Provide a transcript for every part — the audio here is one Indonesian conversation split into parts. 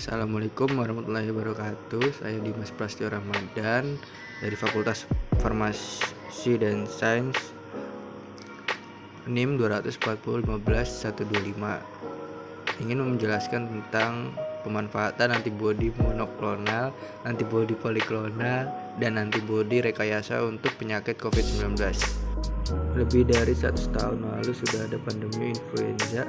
Assalamualaikum warahmatullahi wabarakatuh. Saya Dimas Prastio Ramadan dari Fakultas Farmasi dan Sains NIM 240 ingin menjelaskan tentang pemanfaatan antibodi monoklonal, antibodi poliklonal, dan antibodi rekayasa untuk penyakit COVID-19. Lebih dari 100 tahun lalu sudah ada pandemi influenza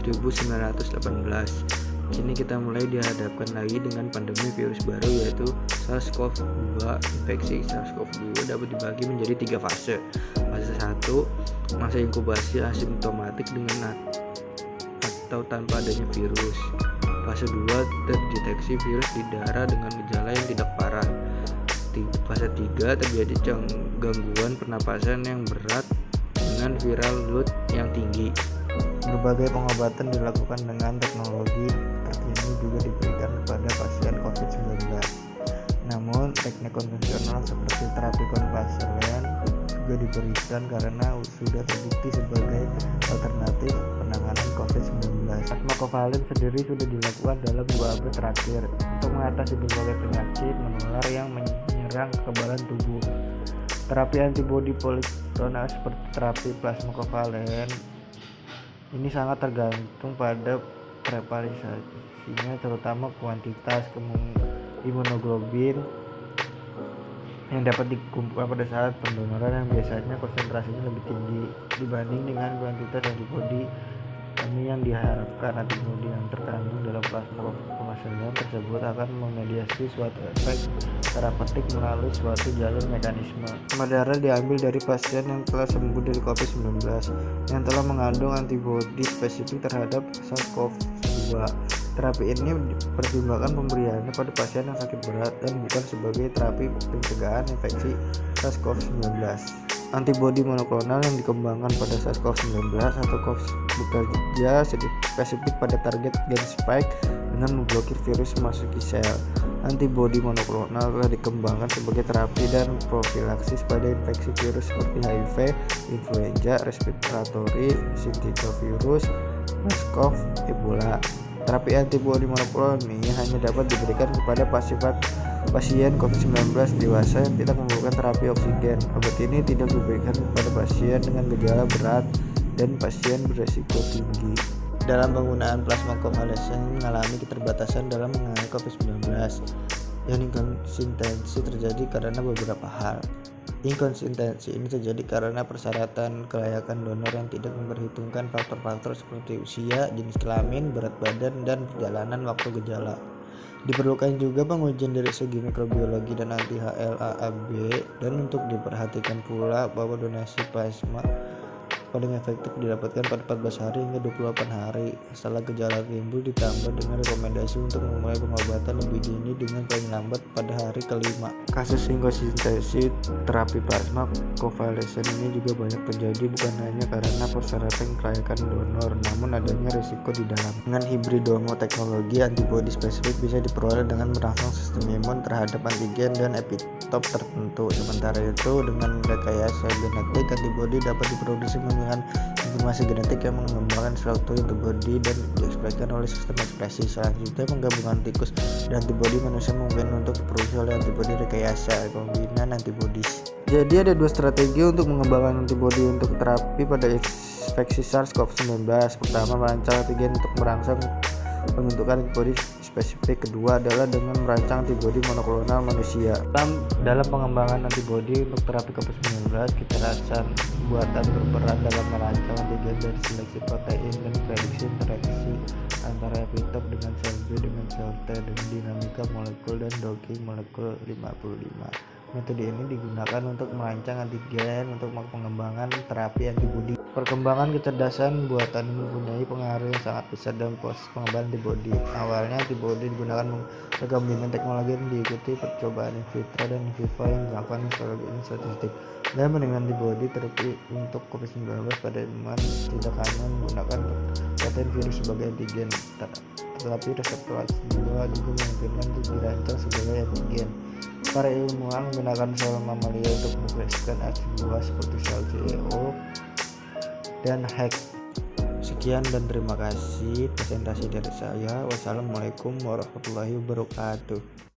1918. Kini kita mulai dihadapkan lagi dengan pandemi virus baru yaitu SARS-CoV-2. Infeksi SARS-CoV-2 dapat dibagi menjadi 3 fase. Fase 1, masa inkubasi asimptomatik dengan atau tanpa adanya virus. Fase 2, terdeteksi virus di darah dengan gejala yang tidak parah. Fase 3, terjadi gangguan pernapasan yang berat dengan viral load yang tinggi. Berbagai pengobatan dilakukan dengan teknologi terkini juga diberikan kepada pasien COVID-19. Namun, teknik konvensional seperti terapi konvaselen juga diberikan karena sudah terbukti sebagai alternatif penanganan COVID-19. Plasma kovalen sendiri sudah dilakukan dalam 2 abad terakhir untuk mengatasi berbagai penyakit menular yang menyerang kekebalan tubuh. Terapi antibodi poliklonal seperti terapi plasma kovalen ini sangat tergantung pada preparasinya, terutama kuantitas imunoglobulin yang dapat dikumpulkan pada saat pendonoran yang biasanya konsentrasinya lebih tinggi dibanding dengan kuantitas antibodi yang diharapkan. Antibodi yang terkandung dalam plasma kovalen tersebut akan memediasi suatu efek terapeutik melalui suatu jalur mekanisme. Plasma darah diambil dari pasien yang telah sembuh dari COVID-19 yang telah mengandung antibodi spesifik terhadap SARS-CoV-2. Terapi ini dipertimbangkan pemberiannya pada pasien yang sakit berat dan bukan sebagai terapi pencegahan infeksi SARS-CoV-19. Antibodi monoklonal yang dikembangkan pada SARS-CoV-19 atau COVID bekerja spesifik pada target gen spike dengan memblokir virus memasuki sel. Antibodi monoklonal telah dikembangkan sebagai terapi dan profilaksis pada infeksi virus seperti HIV, influenza, respiratory syncytial MERS-CoV, Ebola. Terapi antibodi monoklonal ini hanya dapat diberikan kepada pasien COVID-19 dewasa yang tidak memerlukan terapi oksigen. Obat ini tidak diberikan kepada pasien dengan gejala berat dan pasien beresiko tinggi. Dalam penggunaan plasma konvalesen mengalami keterbatasan dalam menangani COVID-19. Yang inkonsistensi terjadi karena beberapa hal. Inkonsistensi ini terjadi karena persyaratan kelayakan donor yang tidak memperhitungkan faktor-faktor seperti usia, jenis kelamin, berat badan, dan perjalanan waktu gejala. Diperlukan juga pengujian dari segi mikrobiologi dan anti-HLA-AB, dan untuk diperhatikan pula bahwa donasi plasma paling efektif didapatkan pada 14 hari hingga 28 hari setelah gejala timbul, ditambah dengan rekomendasi untuk memulai pengobatan lebih dini dengan paling lambat pada hari kelima. Kasus inkonsistensi terapi plasma konvalesen ini juga banyak terjadi bukan hanya karena persyaratan kelayakan donor, namun adanya risiko di dalam. Dengan hibridomo teknologi, antibodi spesifik bisa diperoleh dengan merangsang sistem imun terhadap antigen dan epitop tertentu. Sementara itu, dengan rekayasa genetik, antibodi dapat diproduksi dengan informasi genetik yang mengembangkan struktur antibodi dan diekspresikan oleh sistem ekspresi. Selanjutnya, penggabungan tikus dan antibodi manusia mungkin untuk diproduksi oleh antibodi rekayasa rekombinan antibodi. Jadi ada 2 strategi untuk mengembangkan antibodi untuk terapi pada infeksi SARS-CoV-19. Pertama, merancang antigen untuk merangsang pembentukan antibodi spesifik. Kedua adalah dengan merancang antibodi monoklonal manusia. Dalam pengembangan antibodi untuk terapi COVID-19, keterasan buatan berperan dalam merancang antigen dari seleksi protein dan prediksi interaksi antara epitop dengan sel B dengan sel T dan dinamika molekul dan docking molekul 55. Metode ini digunakan untuk merancang antigen untuk pengembangan terapi antibodi. Perkembangan kecerdasan buatan mempunyai pengaruh yang sangat besar dalam proses pengembangan antibodi. Awalnya antibodi digunakan rekombinan teknologi yang diikuti percobaan in vitro dan in vivo yang dilakukan histologi statistik. Dan dengan antibodi terapi untuk COVID-19 pada ilmuwan tidak hanya menggunakan protein virus sebagai antigen, tetapi reseptor ACE2 juga memungkinkan untuk dirancang sebagai antigen. Para ilmuwan menggunakan sel mamalia untuk mengekspresikan ACE2 seperti sel CEO dan HEK. Sekian dan terima kasih presentasi dari saya. Wassalamualaikum warahmatullahi wabarakatuh.